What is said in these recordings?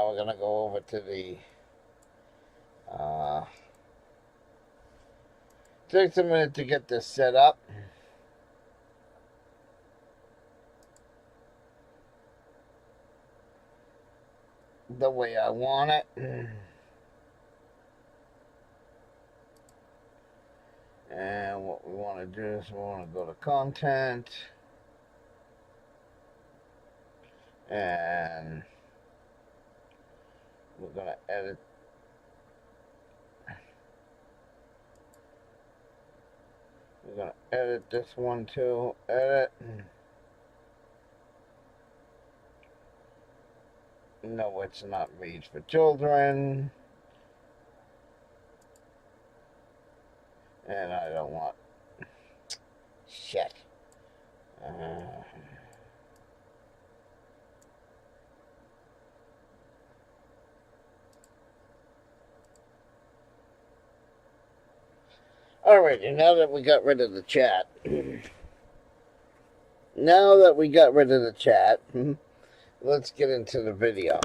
Now we're going to go over to the... takes a minute to get this set up. The way I want it. And what we want to do is we want to go to content. And we're going to edit. We're going to edit this one too. Edit. No, it's not reads for children. And I don't want... Shit. Alrighty, now that we got rid of the chat. Let's get into the video.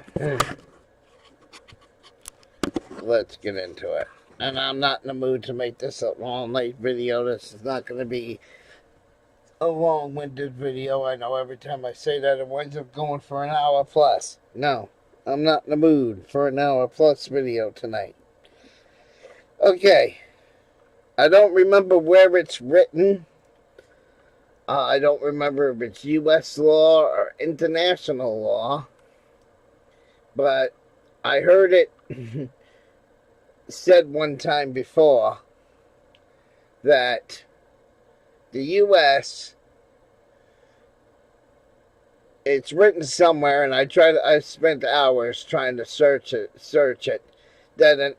Let's get into it. And I'm not in the mood to make this a long, late video. This is not going to be a long-winded video. I know every time I say that, it winds up going for an hour plus. No, I'm not in the mood for an hour plus video tonight. Okay. I don't remember where it's written. I don't remember if it's U.S. law or international law. But I heard it said one time before that the U.S., it's written somewhere, and I spent hours trying to search it, that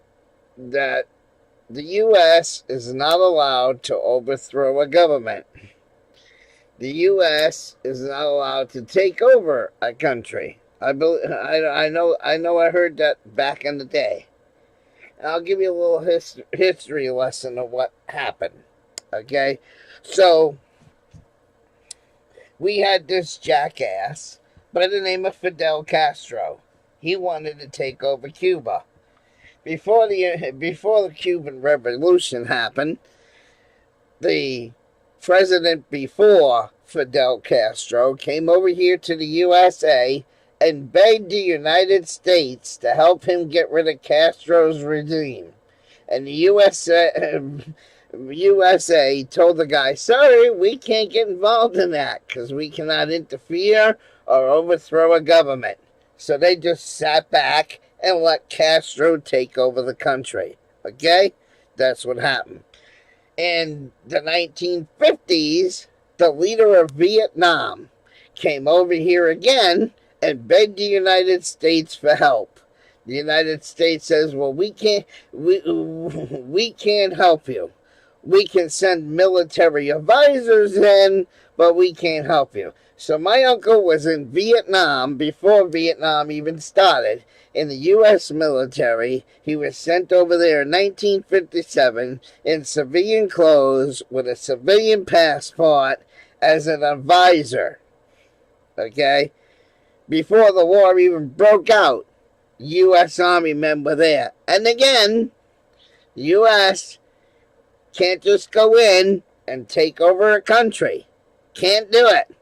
the U.S. is not allowed to overthrow a government. The U.S. is not allowed to take over a country. I know I heard that back in the day. And I'll give you a little history lesson of what happened. Okay? So, we had this jackass by the name of Fidel Castro. He wanted to take over Cuba. Before the Cuban Revolution happened, the president before Fidel Castro came over here to the USA and begged the United States to help him get rid of Castro's regime. And the USA told the guy, sorry, we can't get involved in that because we cannot interfere or overthrow a government. So they just sat back and let Castro take over the country. Okay? That's what happened. In the 1950s, the leader of Vietnam came over here again and begged the United States for help. The United States says, well, we can't help you. We can send military advisors in, but we can't help you. So my uncle was in Vietnam before Vietnam even started. In the U.S. military, he was sent over there in 1957 in civilian clothes with a civilian passport as an advisor. Okay? Before the war even broke out, U.S. Army men were there. And again, the U.S. can't just go in and take over a country. Can't do it.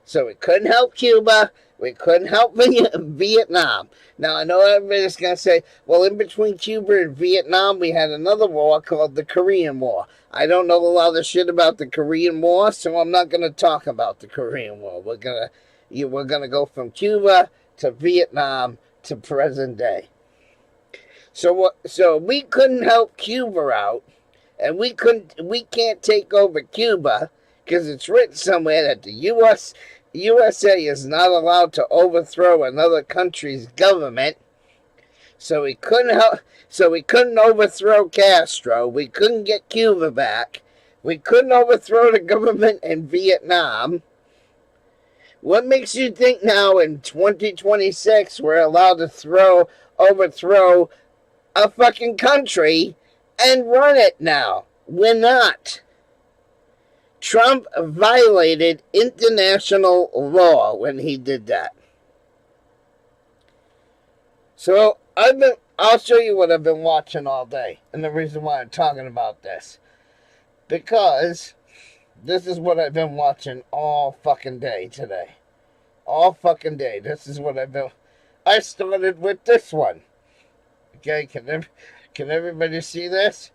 So we couldn't help Cuba. We couldn't help Vietnam. Now, I know everybody's going to say, well, in between Cuba and Vietnam, we had another war called the Korean War. I don't know a lot of shit about the Korean War, so I'm not going to talk about the Korean War. We're going to go from Cuba to Vietnam to present day. So we couldn't help Cuba out, and we can't take over Cuba because it's written somewhere that the USA is not allowed to overthrow another country's government. So we couldn't overthrow Castro. We couldn't get Cuba back. We couldn't overthrow the government in Vietnam. What makes you think now in 2026 we're allowed to overthrow a fucking country and run it now? We're not. Trump violated international law when he did that. So I'll show you what I've been watching all day, and the reason why I'm talking about this. Because this is what I've been watching all fucking day today. All fucking day. This is what I've been... I started with this one. Okay, can everybody see this?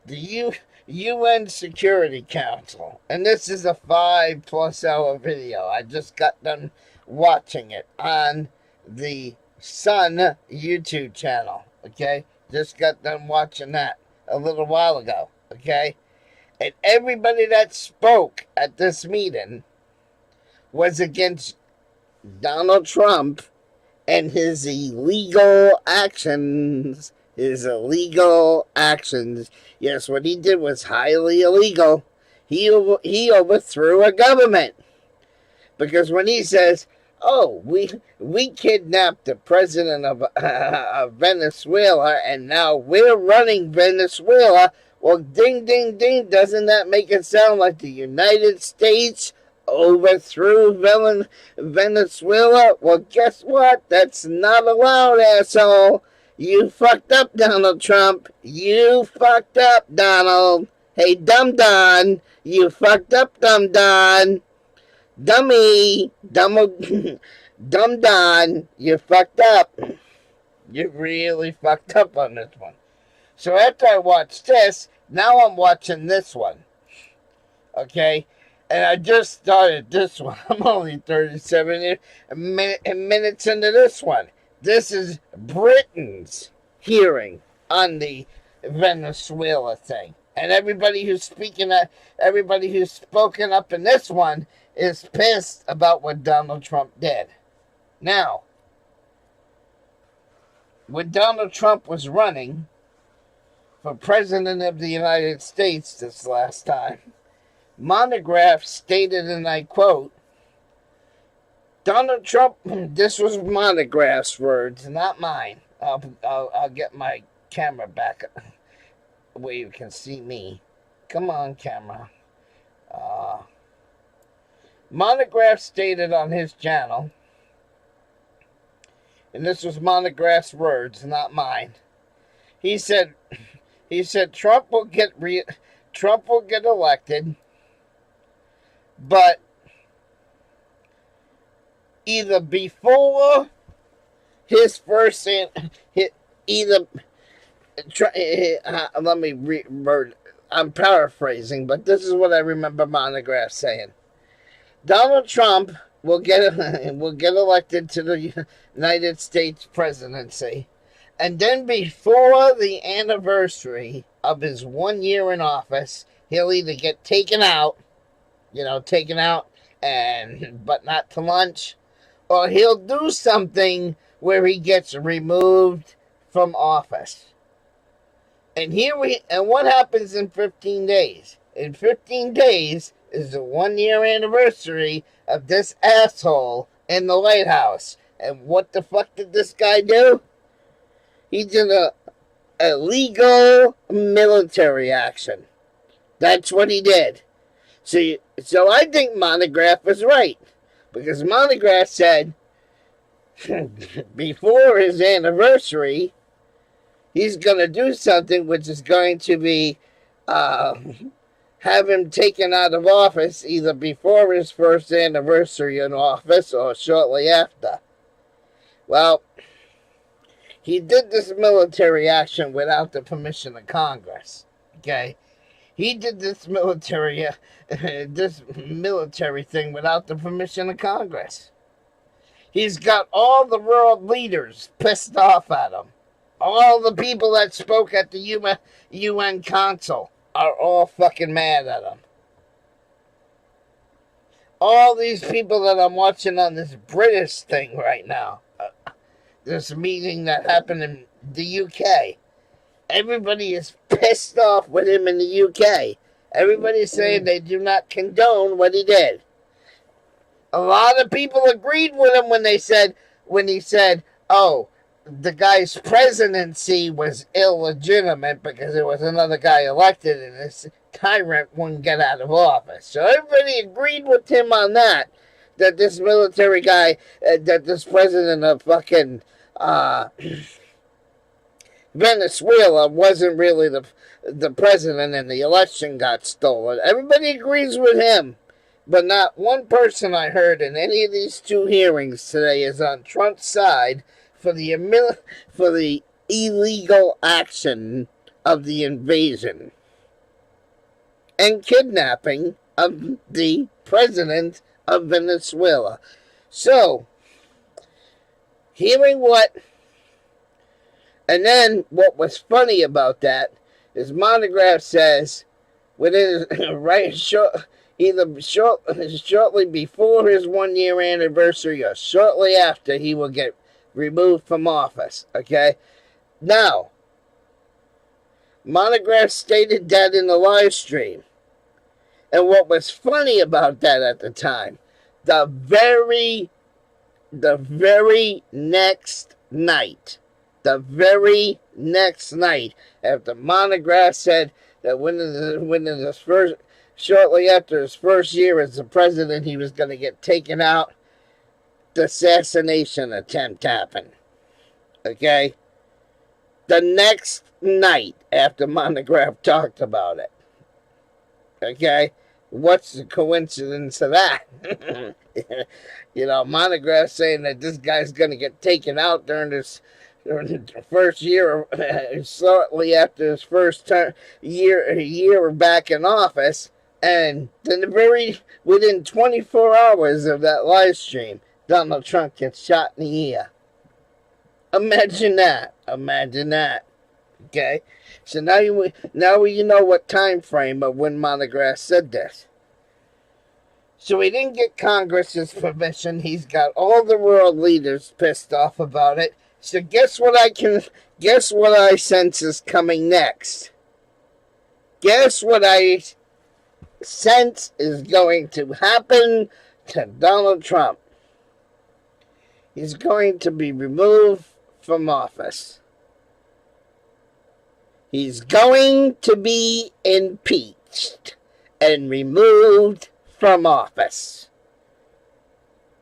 The UN Security Council. And this is a 5+ hour video. I just got done watching it on the Sun YouTube channel. Okay? Just got done watching that a little while ago. Okay? And everybody that spoke at this meeting was against Donald Trump and his illegal actions. His illegal actions. Yes, what he did was highly illegal. He overthrew a government. Because when he says, oh, we kidnapped the president of Venezuela and now we're running Venezuela. Well, ding, ding, ding. Doesn't that make it sound like the United States overthrew Venezuela? Well, guess what? That's not allowed, asshole. You fucked up, Donald Trump. You fucked up, Donald. Hey, Dumb Don. You fucked up, Dumb Don. Dummy. Dumb Don. You fucked up. You really fucked up on this one. So after I watched this, now I'm watching this one. Okay? And I just started this one. I'm only 37 minutes into this one. This is Britain's hearing on the Venezuela thing. And everybody who's spoken up in this one is pissed about what Donald Trump did. Now, when Donald Trump was running for President of the United States this last time, Monograph stated, and I quote, Donald Trump, this was Monograph's words, not mine. I'll get my camera back where you can see me. Come on, camera. Monograph stated on his channel, and this was Monograph's words, not mine. He said Trump will get elected, but either before his first let me reword. I'm paraphrasing, but this is what I remember Monograph saying. Donald Trump will get elected to the United States presidency, and then before the anniversary of his 1 year in office, he'll either get taken out, but not to lunch, or he'll do something where he gets removed from office. And what happens in 15 days? In 15 days is the 1 year anniversary of this asshole in the White House. And what the fuck did this guy do? He did a legal military action. That's what he did. So I think Monograph was right. Because Monograph said, before his anniversary, he's going to do something which is going to be have him taken out of office either before his first anniversary in office or shortly after. Well, he did this military action without the permission of Congress. Okay? He did this military thing without the permission of Congress. He's got all the world leaders pissed off at him. All the people that spoke at the UN Council are all fucking mad at him. All these people that I'm watching on this British thing right now, this meeting that happened in the UK, everybody is pissed off with him in the UK. Everybody's saying they do not condone what he did. A lot of people agreed with him when he said, oh, the guy's presidency was illegitimate because there was another guy elected and this tyrant wouldn't get out of office. So everybody agreed with him on that this military guy, that this president of fucking Venezuela wasn't really the president and the election got stolen. Everybody agrees with him. But not one person I heard in any of these two hearings today is on Trump's side for the illegal action of the invasion and kidnapping of the president of Venezuela. So, hearing and then what was funny about that is Monograph says within shortly before his 1 year anniversary or shortly after, he will get removed from office. Okay? Now, Monograph stated that in the live stream. And what was funny about that at the time, the very next night, after Monograph said that shortly after his first year as the president, he was going to get taken out, the assassination attempt happened. Okay? The next night after Monograph talked about it. Okay? What's the coincidence of that? Monograph saying that this guy's going to get taken out during the first year, shortly after his first year back in office, and then within 24 hours of that live stream, Donald Trump gets shot in the ear. Imagine that. Okay? So now you know what time frame of when Monograph said this. So he didn't get Congress's permission. He's got all the world leaders pissed off about it. So guess what I sense is coming next? Guess what I sense is going to happen to Donald Trump? He's going to be removed from office. He's going to be impeached and removed from office.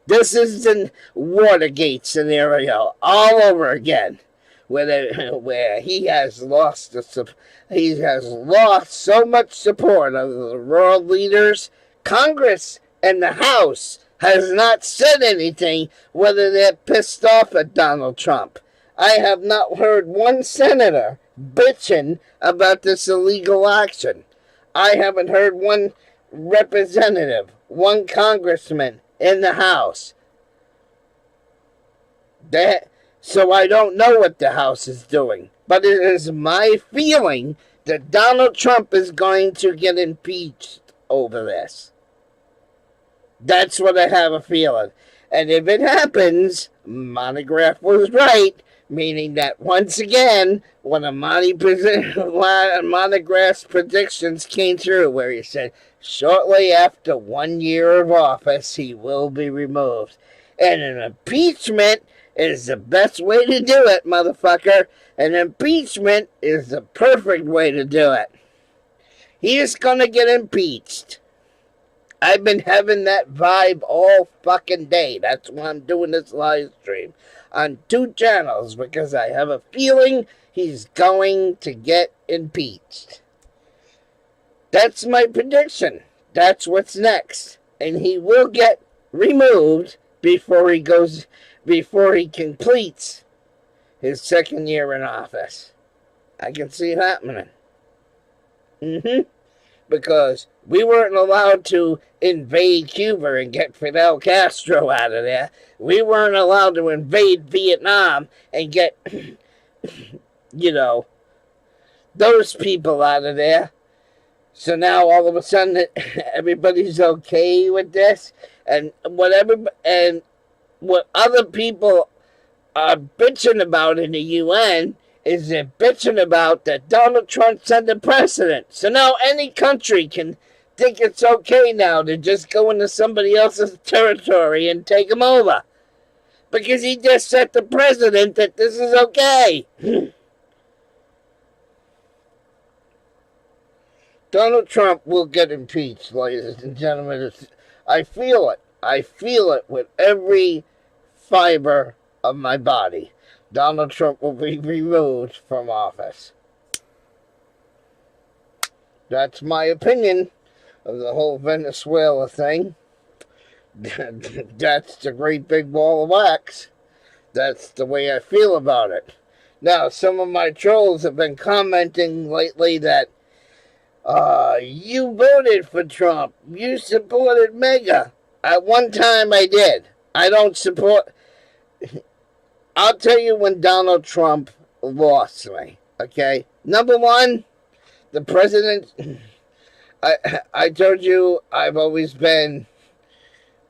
This is the Watergate scenario all over again, where he has lost so much support of the world leaders. Congress and the House has not said anything whether they're pissed off at Donald Trump. I have not heard one senator bitching about this illegal action. I haven't heard one representative, one congressman in the House. So I don't know what the House is doing. But it is my feeling that Donald Trump is going to get impeached over this. That's what I have a feeling. And if it happens, Monograph was right, meaning that once again, one of Monograph's predictions came through, where he said, shortly after 1 year of office, he will be removed. And an impeachment is the best way to do it, motherfucker. An impeachment is the perfect way to do it. He is going to get impeached. I've been having that vibe all fucking day. That's why I'm doing this live stream on 2 channels, because I have a feeling he's going to get impeached. That's my prediction. That's what's next. And he will get removed before he completes his 2nd year in office. I can see it happening. Because we weren't allowed to invade Cuba and get Fidel Castro out of there. We weren't allowed to invade Vietnam and get, those people out of there. So now all of a sudden everybody's okay with this. And what other people are bitching about in the UN is they're bitching about that Donald Trump set the precedent. So now any country can think it's okay now to just go into somebody else's territory and take them over. Because he just set the precedent that this is okay. Donald Trump will get impeached, ladies and gentlemen. I feel it. I feel it with every fiber of my body. Donald Trump will be removed from office. That's my opinion of the whole Venezuela thing. That's the great big ball of wax. That's the way I feel about it. Now, some of my trolls have been commenting lately that you voted for Trump. You supported MAGA. At one time I did. I don't support... I'll tell you when Donald Trump lost me, okay? Number one, the president... I told you I've always been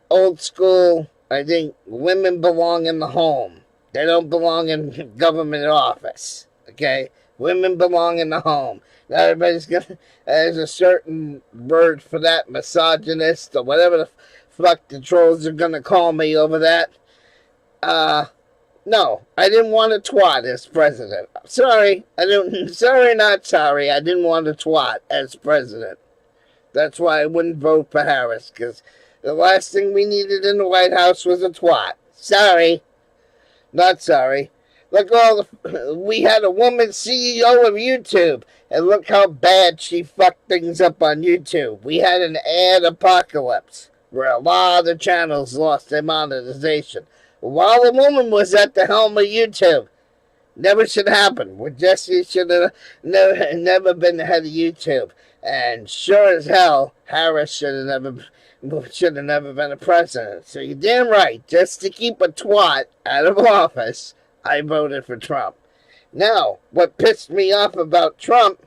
old school. I think women belong in the home. They don't belong in government office, okay? Women belong in the home. Now everybody's gonna... There's a certain word for that, misogynist, or whatever the fuck the trolls are gonna call me over that. No, I didn't want a twat as president. Sorry, sorry, not sorry. I didn't want a twat as president. That's why I wouldn't vote for Harris, because the last thing we needed in the White House was a twat. Sorry. Not sorry. Look, we had a woman CEO of YouTube, and look how bad she fucked things up on YouTube. We had an ad apocalypse, where a lot of the channels lost their monetization. While the woman was at the helm of YouTube. Never should happen. Jesse should have never been the head of YouTube. And sure as hell, Harris should have never been a president. So you're damn right. Just to keep a twat out of office, I voted for Trump. Now, what pissed me off about Trump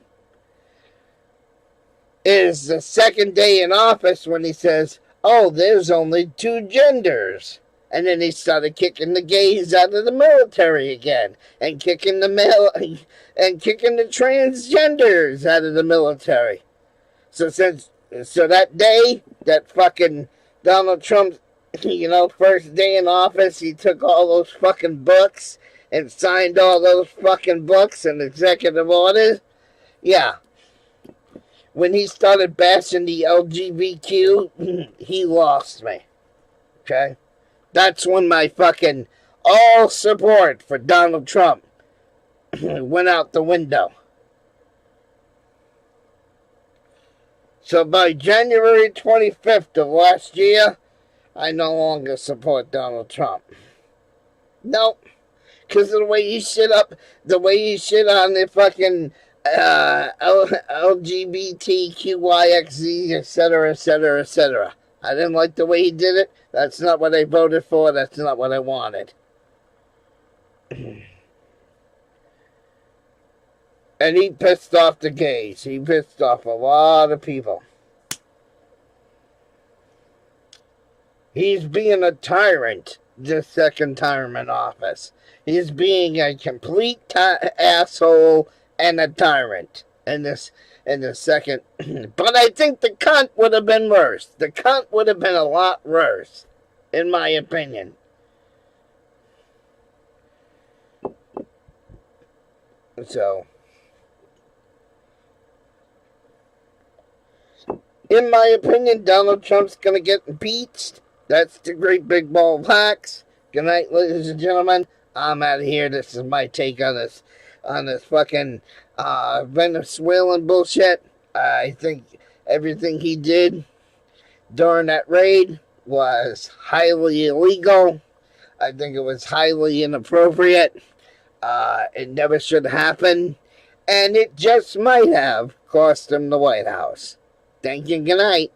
is the second day in office when he says, oh, there's only two genders. And then he started kicking the gays out of the military again, and kicking the transgenders out of the military. So that day, that fucking Donald Trump, first day in office, he took all those fucking books and signed all those fucking books and executive orders. Yeah. When he started bashing the LGBTQ, he lost me. Okay? That's when my fucking all support for Donald Trump went out the window. So by January 25th of last year, I no longer support Donald Trump. Nope. Because of the way he shit on the fucking LGBTQYXZ, etc., etc., etc. I didn't like the way he did it. That's not what I voted for. That's not what I wanted. And he pissed off the gays. He pissed off a lot of people. He's being a tyrant this second term in office. He's being a complete asshole and a tyrant in the second. But I think the cunt would have been worse. The cunt would have been a lot worse, in my opinion. So, in my opinion, Donald Trump's going to get impeached. That's the great big ball of wax. Good night, ladies and gentlemen. I'm out of here. This is my take on this fucking Venezuelan bullshit. I think everything he did during that raid was highly illegal. I think it was highly inappropriate. It never should happen. And it just might have cost him the White House. Thank you. Good night.